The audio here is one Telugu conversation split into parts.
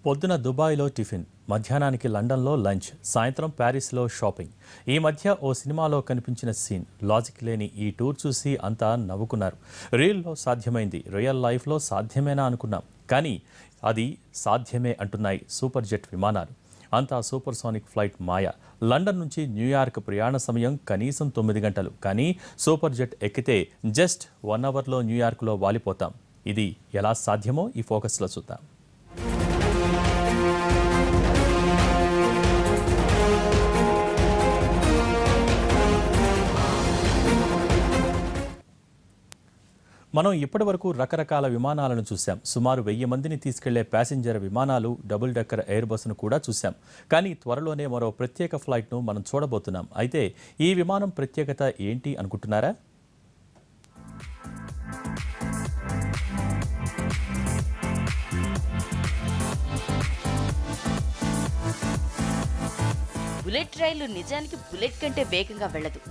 పొద్దున దుబాయ్లో టిఫిన్, మధ్యాహ్నానికి లండన్లో లంచ్, సాయంత్రం ప్యారిస్లో షాపింగ్. ఈ మధ్య ఓ సినిమాలో కనిపించిన సీన్, లాజిక్ లేని ఈ టూర్ చూసి అంతా నవ్వుకున్నారు. రీల్లో సాధ్యమైంది రియల్ లైఫ్లో సాధ్యమేనా అనుకున్నాం, కానీ అది సాధ్యమే అంటున్నాయి సూపర్ జెట్ విమానాలు. అంతా సూపర్ సోనిక్ ఫ్లైట్ మాయ. లండన్ నుంచి న్యూయార్క్ ప్రయాణ సమయం కనీసం 9 గంటలు, కానీ సూపర్ జెట్ ఎక్కితే జస్ట్ 1 అవర్లో న్యూయార్క్లో వాలిపోతాం. ఇది ఎలా సాధ్యమో ఈ ఫోకస్లో చూద్దాం. మనం ఇప్పటివరకు రకరకాల విమానాలను చూసాం. సుమారు 1000 మందిని తీసుకెళ్లే ప్యాసింజర్ విమానాలు, డబుల్ డెక్కర్ ఎయిర్ బస్సును కూడా చూసాం. కానీ త్వరలోనే మరో ప్రత్యేక ఫ్లైట్ను మనం చూడబోతున్నాం. అయితే ఈ విమానం ప్రత్యేకత ఏంటి అనుకుంటున్నారా? బుల్లెట్ రైలు నిజానికి బుల్లెట్ కంటే వేగంగా వెళ్లదు.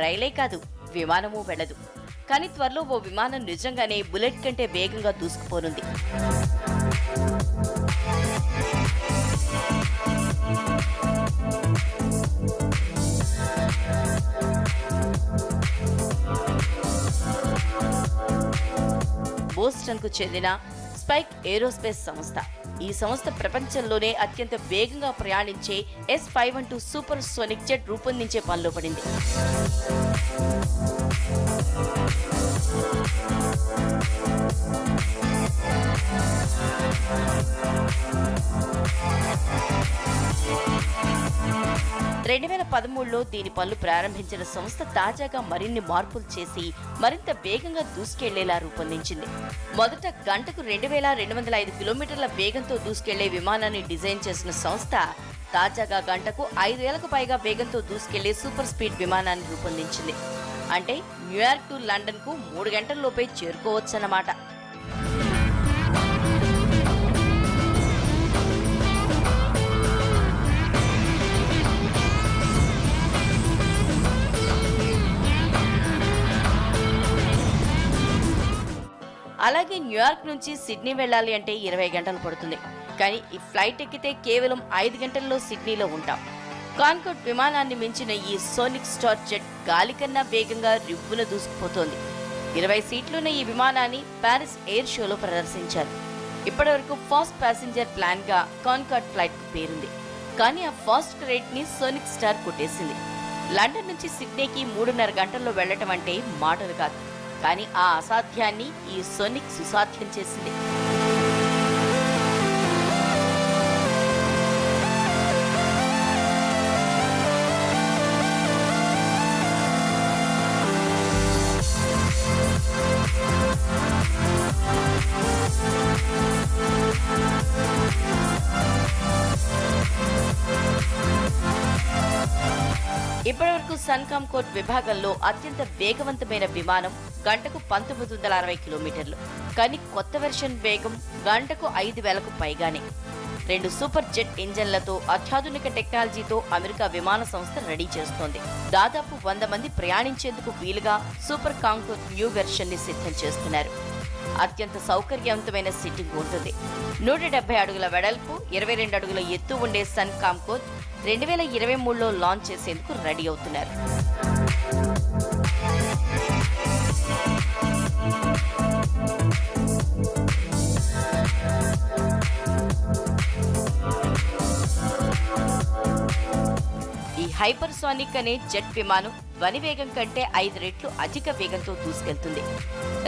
రైలే కాదు, విమానమూ వెళ్లదు. కానీ త్వరలో ఓ విమానం నిజంగానే బుల్లెట్ కంటే వేగంగా దూసుకుపోనుంది. బోస్టన్కు చెందిన స్పైక్ ఏరోస్పేస్ సంస్థ. ఈ సంస్థ ప్రపంచంలోనే అత్యంత వేగంగా ప్రయాణించే S-512 సూపర్ సోనిక్ జెట్ రూపొందించే పనిలో పడింది. లో దీని పనులు ప్రారంభించిన సంస్థ తాజాగా మరిన్ని మార్పులు చేసి మరింత వేగంగా దూసుకెళ్లేలా రూపొందించింది. మొదట గంటకు 2205 కిలోమీటర్ల వేగంతో దూసుకెళ్లే విమానాన్ని డిజైన్ చేసిన సంస్థ తాజాగా గంటకు 5000కు పైగా వేగంతో దూసుకెళ్లే సూపర్ స్పీడ్ విమానాన్ని రూపొందించింది. అంటే న్యూయార్క్ టు లండన్ కు 3 గంటల్లోపే చేరుకోవచ్చన్నమాట. అలాగే న్యూయార్క్ నుంచి సిడ్నీ వెళ్లాలి అంటే 20 గంటలు పడుతుంది. కానీ ఈ ఫ్లైట్ ఎక్కితే కేవలం 5 గంటల్లో సిడ్నీలో ఉంటాం. కాన్కోర్డ్ విమానాన్ని మించిన ఈ సోనిక్ స్టార్ జెట్ గాలి కన్నా వేగంగా రివ్వున దూసుకుపోతోంది. 20 సీట్లున్న ఈ విమానాన్ని ప్యారిస్ ఎయిర్ షోలో ప్రదర్శించారు. ఇప్పటివరకు ఫాస్ట్ ప్యాసింజర్ ప్లాన్ గా కాన్కార్డ్ ఫ్లైట్ కు పేరుంది. కానీ ఆ ఫాస్ట్ రేట్ ని సోనిక్ స్టార్ కొట్టేసింది. లండన్ నుంచి సిడ్నీకి 3.5 గంటల్లో వెళ్లటం అంటే మాటలు కాదు. కానీ ఆ అసాధ్యాన్ని ఈ సోనిక్ సుసాధ్యం చేసింది. ఇప్పటివరకు సన్కామ్ కోట్ విభాగంలో అత్యంత వేగవంతమైన విమానం గంటకు 1960 కిలోమీటర్లు. కానీ కొత్త వెర్షన్ వేగం గంటకు 5000కు పైగానే. 2 సూపర్ జెట్ ఇంజన్లతో అత్యాధునిక టెక్నాలజీతో అమెరికా విమాన సంస్థ రెడీ చేస్తోంది. దాదాపు 100 మంది ప్రయాణించేందుకు వీలుగా సూపర్ కాంకోర్డ్ న్యూ వెర్షన్ ని సిద్ధం చేస్తున్నారు. అత్యంత సౌకర్యవంతమైన సిట్టింగ్ ఉంటుంది. 170 అడుగుల వెడల్పు, 22 అడుగుల ఎత్తు ఉండే సన్కామ్ కోట్ 2023లో లాంచ్ చేసేందుకు రెడీ అవుతున్నారు. ఈ హైపర్సోనిక్ అనే జెట్ విమానం ధ్వని వేగం కంటే 5 రెట్లు అధిక వేగంతో దూసుకెళ్తుంది.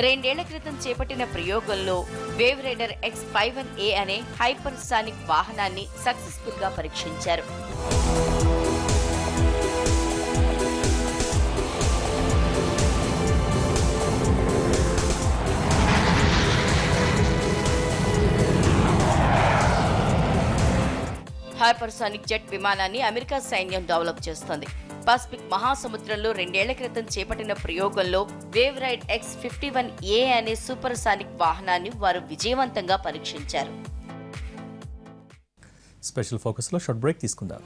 2 ఏళ్ల క్రితం చేపట్టిన ప్రయోగంలో వేవ్ రైడర్ X-51A అనే హైపర్సానిక్ వాహనాన్ని సక్సెస్ఫుల్ గా పరీక్షించారు. హైపర్సానిక్ జెట్ విమానాన్ని అమెరికా సైన్యం డెవలప్ చేస్తోంది. పసిఫిక్ మహాసముద్రంలో 2 ఏళ్ల క్రితం చేపట్టిన ప్రయోగంలో వేవ్ రైడ్ X-51A అనే సూపర్ సానిక్ వాహనాన్ని వారు విజయవంతంగా పరీక్షించారు. స్పెషల్ ఫోకస్లో షార్ట్ బ్రేక్ తీసుకుందాం.